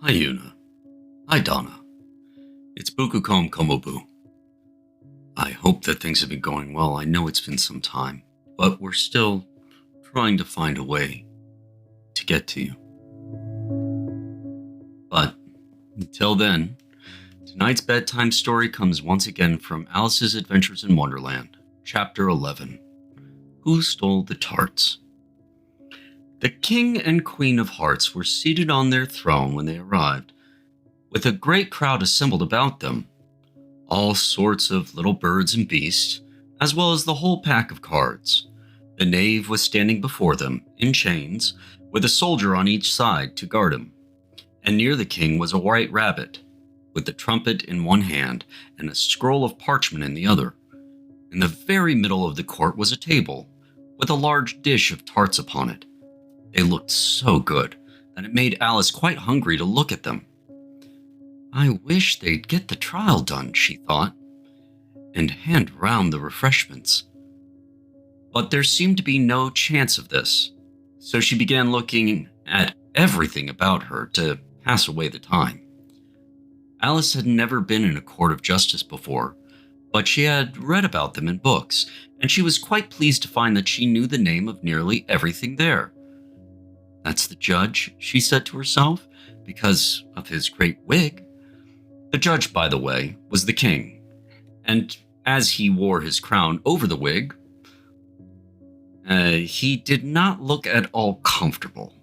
Hi, Una. Hi, Donna. It's Bukukom Komobu. I hope that things have been going well. I know it's been some time, but we're still trying to find a way to get to you. But until then, tonight's bedtime story comes once again from Alice's Adventures in Wonderland, Chapter 11. Who Stole the Tarts? The King and Queen of Hearts were seated on their throne when they arrived, with a great crowd assembled about them. All sorts of little birds and beasts, as well as the whole pack of cards. The knave was standing before them, in chains, with a soldier on each side to guard him. And near the king was a white rabbit, with the trumpet in one hand and a scroll of parchment in the other. In the very middle of the court was a table, with a large dish of tarts upon it. They looked so good that it made Alice quite hungry to look at them. I wish they'd get the trial done, she thought, and hand round the refreshments. But there seemed to be no chance of this, so she began looking at everything about her to pass away the time. Alice had never been in a court of justice before, but she had read about them in books, and she was quite pleased to find that she knew the name of nearly everything there. That's the judge, she said to herself, because of his great wig. The judge, by the way, was the king, and as he wore his crown over the wig, he did not look at all comfortable,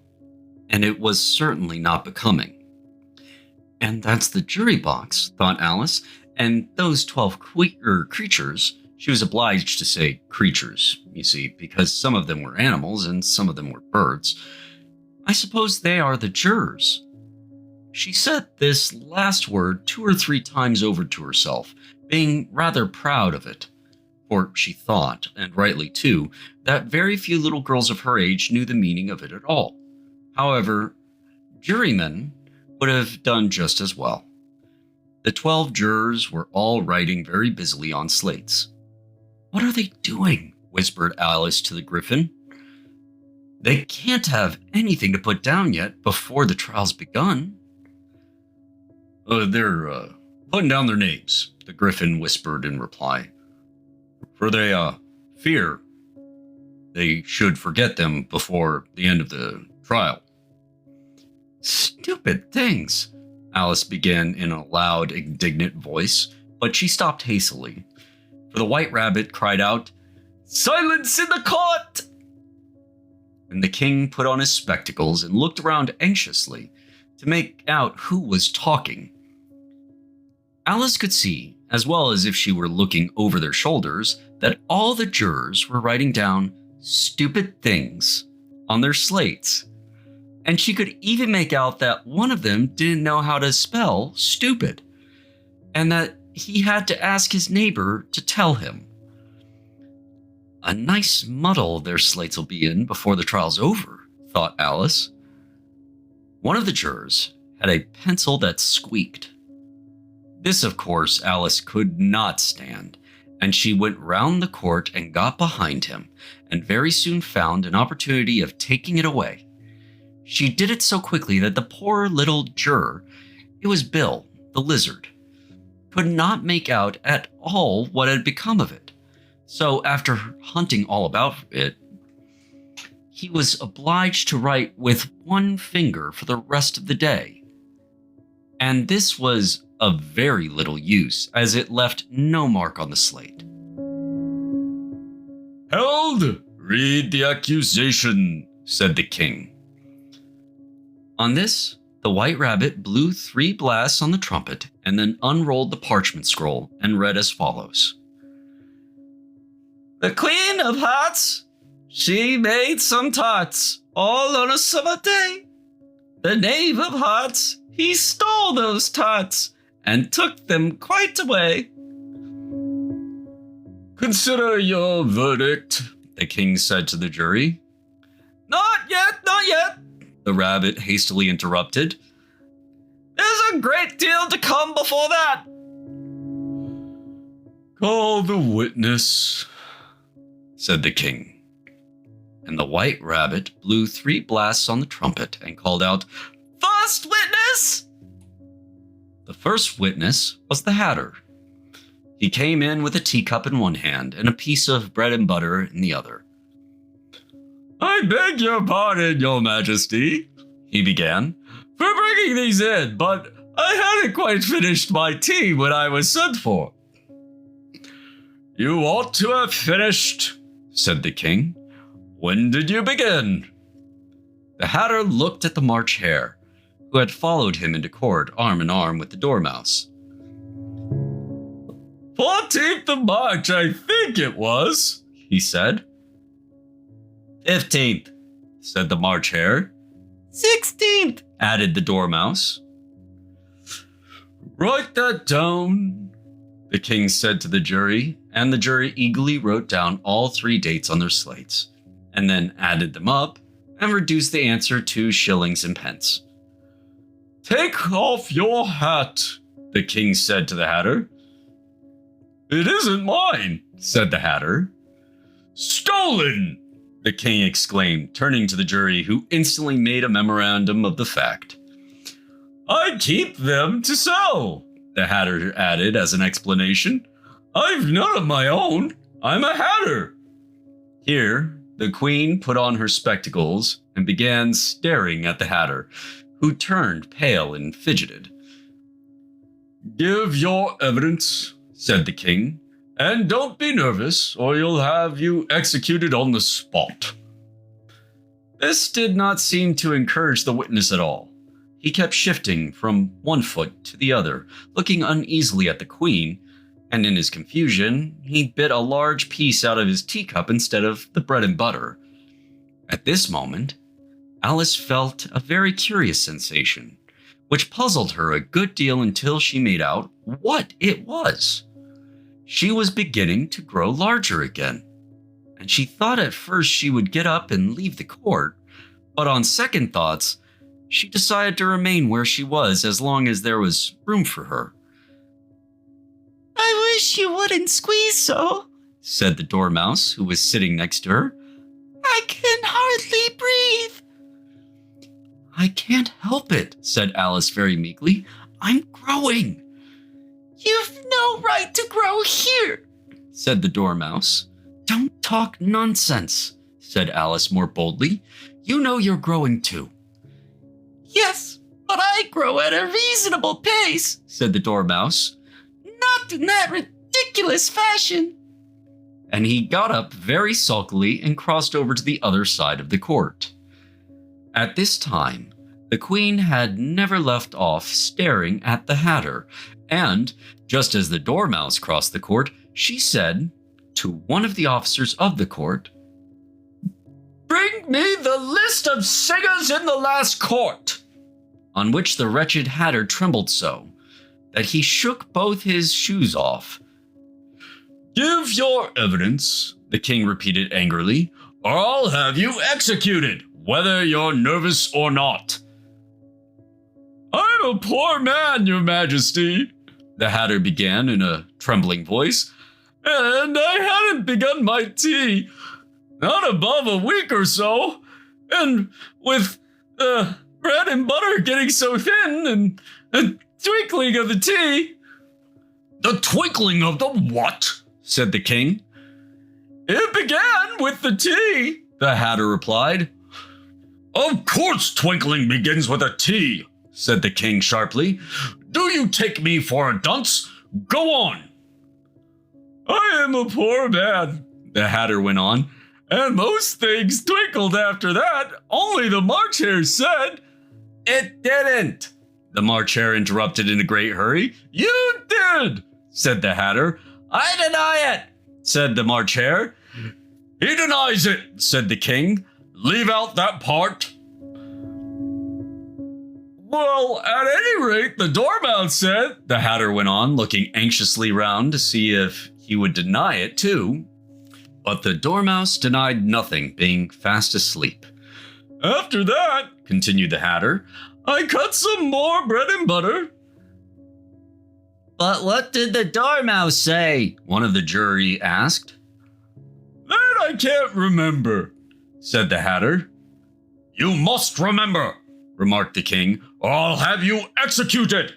and it was certainly not becoming. And that's the jury box, thought Alice, and those 12 creatures, she was obliged to say creatures, you see, because some of them were animals and some of them were birds. I suppose they are the jurors. She said this last word 2 or 3 times over to herself, being rather proud of it. For she thought, and rightly too, that very few little girls of her age knew the meaning of it at all. However, jurymen would have done just as well. The 12 jurors were all writing very busily on slates. "What are they doing?" whispered Alice to the Griffin. "They can't have anything to put down yet before the trial's begun." They're putting down their names," the Griffin whispered in reply. "For they fear they should forget them before the end of the trial." "Stupid things," Alice began in a loud, indignant voice, but she stopped hastily, for the white rabbit cried out, "Silence in the court!" And the king put on his spectacles and looked around anxiously to make out who was talking. Alice could see, as well as if she were looking over their shoulders, that all the jurors were writing down stupid things on their slates. And she could even make out that one of them didn't know how to spell stupid, and that he had to ask his neighbor to tell him. A nice muddle their slates will be in before the trial's over, thought Alice. One of the jurors had a pencil that squeaked. This, of course, Alice could not stand, and she went round the court and got behind him, and very soon found an opportunity of taking it away. She did it so quickly that the poor little juror, it was Bill, the lizard, could not make out at all what had become of it. So after hunting all about it, he was obliged to write with one finger for the rest of the day. And this was of very little use, as it left no mark on the slate. "Held! Read the accusation," said the king. On this, the white rabbit blew 3 blasts on the trumpet and then unrolled the parchment scroll and read as follows. "The Queen of Hearts, she made some tarts, all on a summer day. The Knave of Hearts, he stole those tarts and took them quite away." "Consider your verdict," the king said to the jury. Not yet, the rabbit hastily interrupted. "There's a great deal to come before that." "Call the witness," said the king. And the white rabbit blew 3 blasts on the trumpet and called out, "First witness, The first witness was the Hatter. He came in with a teacup in one hand and a piece of bread and butter in the other. "I beg your pardon, your majesty," he began, "for bringing these in, but I hadn't quite finished my tea when I was sent for." "You ought to have finished," said the king. "When did you begin?" The Hatter looked at the March Hare, who had followed him into court arm in arm with the Dormouse. 14th of March, I think it was, he said. 15th, said the March Hare. 16th, added the Dormouse. Write that down, the king said to the jury, and the jury eagerly wrote down all 3 dates on their slates, and then added them up and reduced the answer to shillings and pence. Take off your hat, the king said to the Hatter. It isn't mine, said the Hatter. Stolen, the king exclaimed, turning to the jury, who instantly made a memorandum of the fact. I keep them to sell, the Hatter added as an explanation. I've none of my own. I'm a Hatter. Here, the queen put on her spectacles and began staring at the Hatter, who turned pale and fidgeted. Give your evidence, said the king, and don't be nervous, or you'll have you executed on the spot. This did not seem to encourage the witness at all. He kept shifting from one foot to the other, looking uneasily at the queen, and in his confusion, he bit a large piece out of his teacup instead of the bread and butter. At this moment, Alice felt a very curious sensation, which puzzled her a good deal until she made out what it was. She was beginning to grow larger again, and she thought at first she would get up and leave the court, but on second thoughts, she decided to remain where she was as long as there was room for her. I wish you wouldn't squeeze so, said the Dormouse, who was sitting next to her. I can hardly breathe. I can't help it, said Alice very meekly. I'm growing. You've no right to grow here, said the Dormouse. Don't talk nonsense, said Alice more boldly. You know you're growing too. Yes, but I grow at a reasonable pace, said the Dormouse. Not in that ridiculous fashion. And he got up very sulkily and crossed over to the other side of the court. At this time, the queen had never left off staring at the Hatter, and, just as the Dormouse crossed the court, she said to one of the officers of the court, Bring me the list of singers in the last court, on which the wretched Hatter trembled so that he shook both his shoes off. Give your evidence, the king repeated angrily, or I'll have you executed, whether you're nervous or not. I'm a poor man, your majesty, the Hatter began in a trembling voice, and I hadn't begun my tea, not above a week or so, and with the bread and butter getting so thin and the twinkling of the tea. The twinkling of the what? Said the king. It began with the tea, the Hatter replied. Of course twinkling begins with a tea, said the king sharply. Do you take me for a dunce? Go on. I am a poor man, the Hatter went on, and most things twinkled after that, only the March Hare said. It didn't, the March Hare interrupted in a great hurry. You did, said the Hatter. I deny it, said the March Hare. He denies it, said the king. Leave out that part. Well, at any rate, the Dormouse said, the Hatter went on, looking anxiously round to see if he would deny it too. But the Dormouse denied nothing, being fast asleep. After that, continued the Hatter, I cut some more bread and butter. But what did the Dormouse say? One of the jury asked. That I can't remember, said the Hatter. You must remember, remarked the king, or I'll have you executed.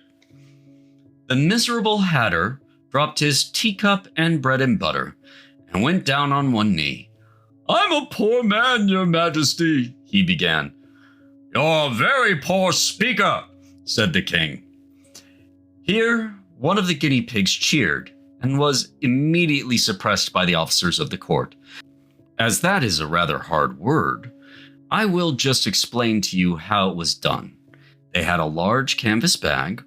The miserable hatter dropped his teacup and bread and butter and went down on one knee. "I'm a poor man, your majesty," he began. "You're a very poor speaker," said the king. Here, one of the guinea pigs cheered and was immediately suppressed by the officers of the court. As that is a rather hard word, I will just explain to you how it was done. They had a large canvas bag,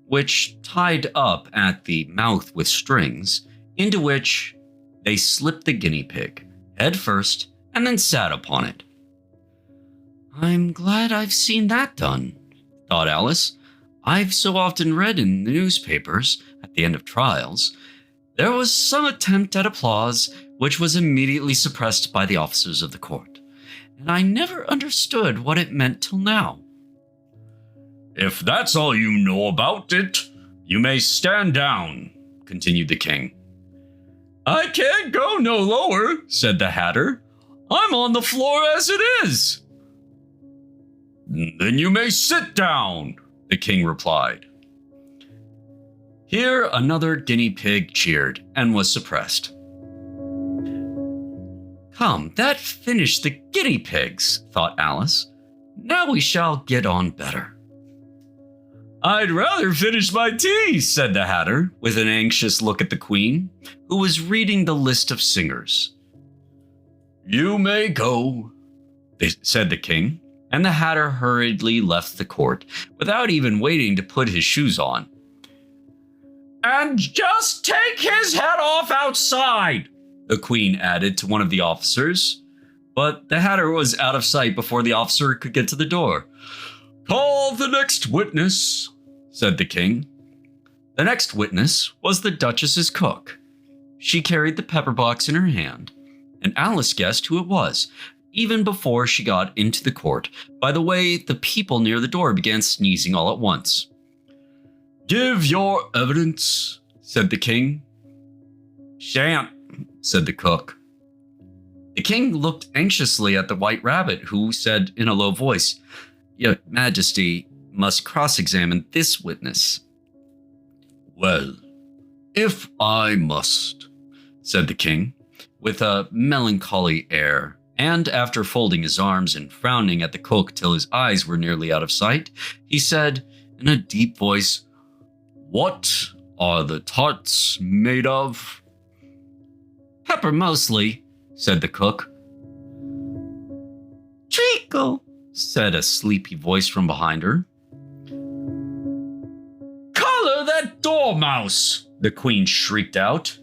which tied up at the mouth with strings, into which they slipped the guinea pig, head first, and then sat upon it. "I'm glad I've seen that done," thought Alice. "I've so often read in the newspapers, at the end of trials, there was some attempt at applause which was immediately suppressed by the officers of the court, and I never understood what it meant till now." "If that's all you know about it, you may stand down," continued the king. "I can't go no lower," said the hatter. "I'm on the floor as it is." "Then you may sit down," the king replied. Here another guinea pig cheered and was suppressed. "Come, that finished the guinea pigs," thought Alice. "Now we shall get on better." "I'd rather finish my tea," said the hatter, with an anxious look at the queen, who was reading the list of singers. "You may go," said the king, and the hatter hurriedly left the court, without even waiting to put his shoes on. "And just take his head off outside," the queen added to one of the officers, but the hatter was out of sight before the officer could get to the door. "Call the next witness," said the king. The next witness was the Duchess's cook. She carried the pepper box in her hand, and Alice guessed who it was, even before she got into the court, by the way the people near the door began sneezing all at once. "Give your evidence," said the king. "Shan't," said the cook. The king looked anxiously at the white rabbit, who said in a low voice, "Your Majesty must cross-examine this witness." "Well, if I must," said the king, with a melancholy air, and after folding his arms and frowning at the cook till his eyes were nearly out of sight, he said in a deep voice, "What are the tarts made of?" "Pepper mostly," said the cook. "Treacle," said a sleepy voice from behind her. "Collar that dormouse!" the queen shrieked out.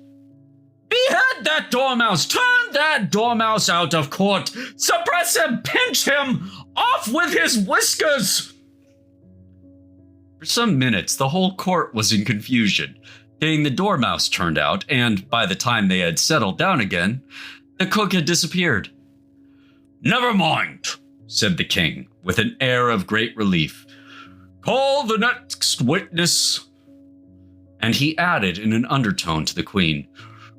"Behead that dormouse! Turn that dormouse out of court! Suppress him! Pinch him! Off with his whiskers!" For some minutes, the whole court was in confusion, getting the dormouse turned out, and by the time they had settled down again, the cook had disappeared. "Never mind," said the king, with an air of great relief. "Call the next witness." And he added in an undertone to the queen,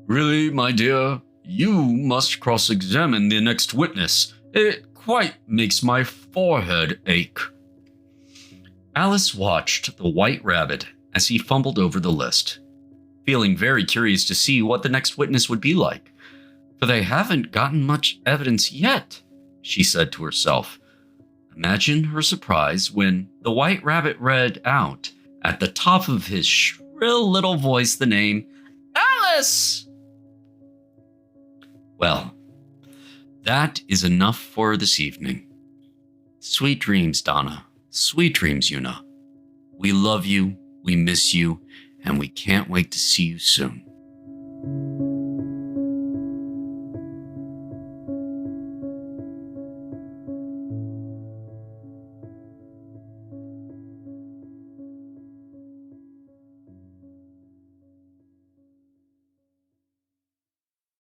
"Really, my dear, you must cross-examine the next witness. It quite makes my forehead ache." Alice watched the white rabbit as he fumbled over the list, feeling very curious to see what the next witness would be like. "For they haven't gotten much evidence yet," she said to herself. Imagine her surprise when the white rabbit read out, at the top of his shrill little voice, the name Alice! Well, that is enough for this evening. Sweet dreams, Donna. Sweet dreams, Una. We love you, we miss you, and we can't wait to see you soon.